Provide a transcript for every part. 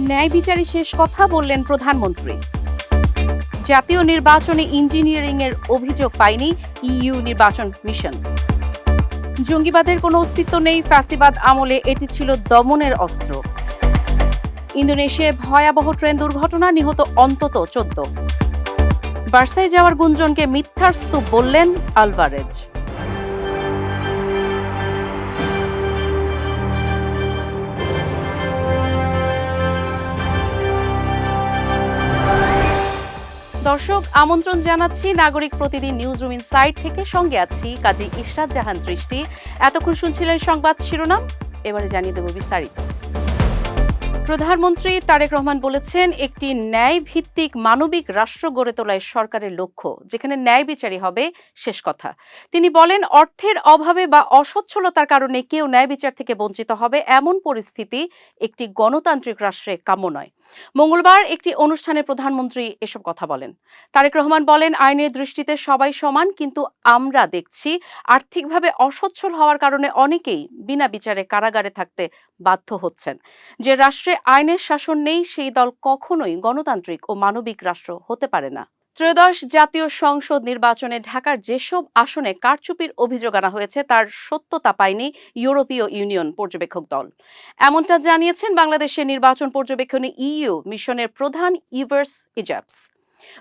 ন্যায় বিচারে শেষ কথা বললেন প্রধানমন্ত্রী। জাতীয় নির্বাচনে ইঞ্জিনিয়ারিংয়ের অভিযোগ পায়নি ইইউ নির্বাচন মিশন। জঙ্গিবাদের কোনো অস্তিত্ব নেই, ফ্যাসিবাদ আমলে এটি ছিল দমনের অস্ত্র। ইন্দোনেশিয়ায় ভয়াবহ ট্রেন দুর্ঘটনা, নিহত অন্তত 14। বার্সায় যাওয়ার গুঞ্জনকে মিথ্যার স্তূপ বললেন আলভারেজ। দর্শক, আমন্ত্রণ জানাচ্ছি নাগরিক প্রতিদিন নিউজরুম ইনসাইট থেকে। সঙ্গে আছি কাজী ইশরাত জাহান দৃষ্টি। এতক্ষণ শুনছিলেন সংবাদ শিরোনাম, এবারে জানিয়ে দেব বিস্তারিত। প্রধানমন্ত্রী তারেক রহমান বলেছেন, একটি ন্যায় ভিত্তিক মানবিক রাষ্ট্র গড়ে তোলাই সরকারের লক্ষ্য, যেখানে ন্যায় বিচারই হবে শেষ কথা। তিনি বলেন, অর্থের অভাবে বা অসচ্ছলতার কারণে কেউ ন্যায় বিচার থেকে বঞ্চিত হবে, এমন পরিস্থিতি একটি গণতান্ত্রিক রাষ্ট্রে কাম্য নয়। মঙ্গলবার একটি অনুষ্ঠানে প্রধানমন্ত্রী এসব কথা বলেন। তারেক রহমান বলেন, আইনের দৃষ্টিতে সবাই সমান, কিন্তু আমরা দেখছি আর্থিকভাবে অসচ্ছল হওয়ার কারণে অনেকেই বিনা বিচারে কারাগারে থাকতে বাধ্য হচ্ছেন। যে রাষ্ট্রে আইনের শাসন নেই, সেই দল কখনোই গণতান্ত্রিক ও মানবিক রাষ্ট্র হতে পারে না। ত্রয়োদশ জাতীয় সংসদ নির্বাচনে ঢাকার যেসব আসনে কারচুপির অভিযোগ আনা হয়েছে তার সত্যতা পায়নি ইউরোপীয় ইউনিয়ন পর্যবেক্ষক দল। এমনটা জানিয়েছেন বাংলাদেশের নির্বাচন পর্যবেক্ষণে ইইউ মিশনের প্রধান ইভার্স ইজাপস।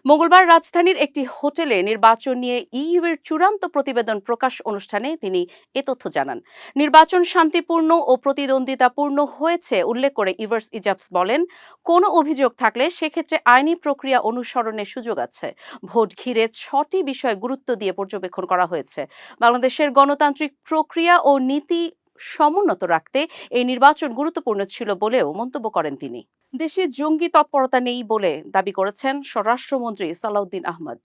মঙ্গলবার রাজধানীর একটি হোটেলে নির্বাচন নিয়ে ইইউ এর চূড়ান্ত প্রতিবেদন প্রকাশ অনুষ্ঠানে তিনি এ তথ্য জানান। নির্বাচন শান্তিপূর্ণ ও প্রতিদ্বন্দ্বিতাপূর্ণ হয়েছে উল্লেখ করে ইভার্স ইজাপস বলেন, কোনো অভিযোগ থাকলে সেক্ষেত্রে আইনি প্রক্রিয়া অনুসরণের সুযোগ আছে। ভোট ঘিরে 6টি বিষয় গুরুত্ব দিয়ে পর্যবেক্ষণ করা হয়েছে। বাংলাদেশের গণতান্ত্রিক প্রক্রিয়া ও নীতি সমুন্নত রাখতে এই নির্বাচন গুরুত্বপূর্ণ ছিল বলেও মন্তব্য করেন তিনি। দেশে জঙ্গি তৎপরতা নেই বলে দাবি করেছেন স্বরাষ্ট্রমন্ত্রী সালাউদ্দিন আহমদ।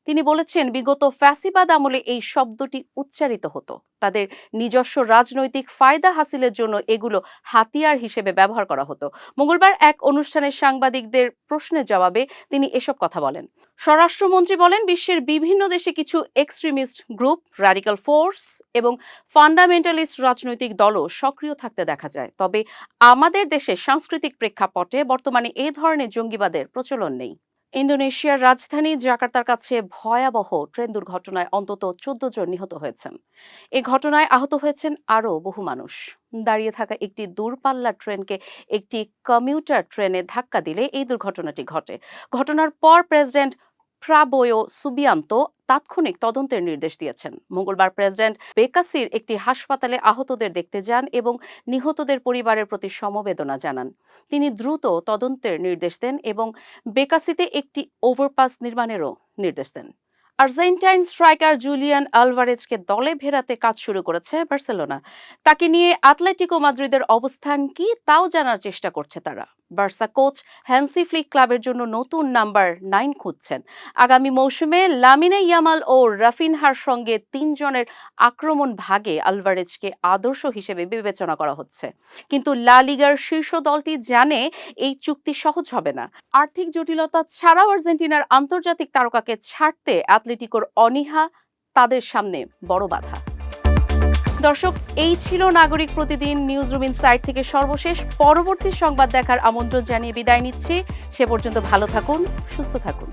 তিনি বলেছেন, বিগত ফ্যাসিবাদ আমলে এই শব্দটি উচ্চারিত হতো। তাদের নিজস্ব রাজনৈতিক ফায়দা হাসিলের জন্য এগুলো হাতিয়ার হিসেবে ব্যবহার করা হতো। মঙ্গলবার এক অনুষ্ঠানে সাংবাদিকদের প্রশ্নের জবাবে তিনি এসব কথা বলেন। স্বরাষ্ট্রমন্ত্রী বলেন, বিশ্বের বিভিন্ন দেশে কিছু এক্সট্রিমিস্ট গ্রুপ, র্যাডিক্যাল ফোর্স এবং ফান্ডামেন্টালিস্ট রাজনৈতিক দলও সক্রিয় থাকতে দেখা যায়। তবে আমাদের দেশে সাংস্কৃতিক প্রেক্ষাপটে বর্তমানে এ ধরনের জঙ্গিবাদের প্রচলন নেই। ইন্দোনেশিয়ার রাজধানী জাকার্তার কাছে ভয়াবহ ট্রেন দুর্ঘটনায় অন্তত 14 জন নিহত হয়েছেন। এ ঘটনায় আহত হয়েছেন আরও বহু মানুষ। দাঁড়িয়ে থাকা একটি দূরপাল্লার ট্রেনকে একটি কমিউটার ট্রেনে ধাক্কা দিলে এই দুর্ঘটনাটি ঘটে। ঘটনার পর প্রেসিডেন্ট প্রাবোয়ো সুবিয়ান্তো তাৎক্ষণিক তদন্তের নির্দেশ দিয়েছেন। মঙ্গলবার প্রেসিডেন্ট বেকাসির একটি হাসপাতালে আহতদের দেখতে যান এবং নিহতদের পরিবারের প্রতি সমবেদনা জানান। তিনি দ্রুত তদন্তের নির্দেশ দেন এবং বেকাসিতে একটি ওভারপাস নির্মাণেরও নির্দেশ দেন। আর্জেন্টাইন স্ট্রাইকার জুলিয়ান আলভারেজকে দলে ফেরাতে কাজ শুরু করেছে বার্সেলোনা। তাকে নিয়ে আতলেটিকো মাদ্রিদের অবস্থান কি তাও জানার চেষ্টা করছে তারা। বার্সা কোচ হ্যান্সি ফ্লিক ক্লাবের জন্য নতুন নাম্বার 9 খুঁজছেন। আগামী মৌসুমে লামিনে ইয়ামাল ও রাফিনহার সঙ্গে 3 জনের আক্রমণ ভাগে আলভারেজকে আদর্শ হিসেবে বিবেচনা করা হচ্ছে। কিন্তু লা লিগার শীর্ষ দলটি জানে এই চুক্তি সহজ হবে না। আর্থিক জটিলতা ছাড়াও আর্জেন্টিনার আন্তর্জাতিক তারকাকে ছাড়তে আতলেটিকোর অনীহা তাদের সামনে বড় বাধা। দর্শক, এই ছিল নাগরিক প্রতিদিন নিউজরুম ইনসাইট থেকে সর্বশেষ। পরবর্তী সংবাদ দেখার আমন্ত্রণ জানিয়ে বিদায় নিচ্ছি। সে পর্যন্ত ভালো থাকুন, সুস্থ থাকুন।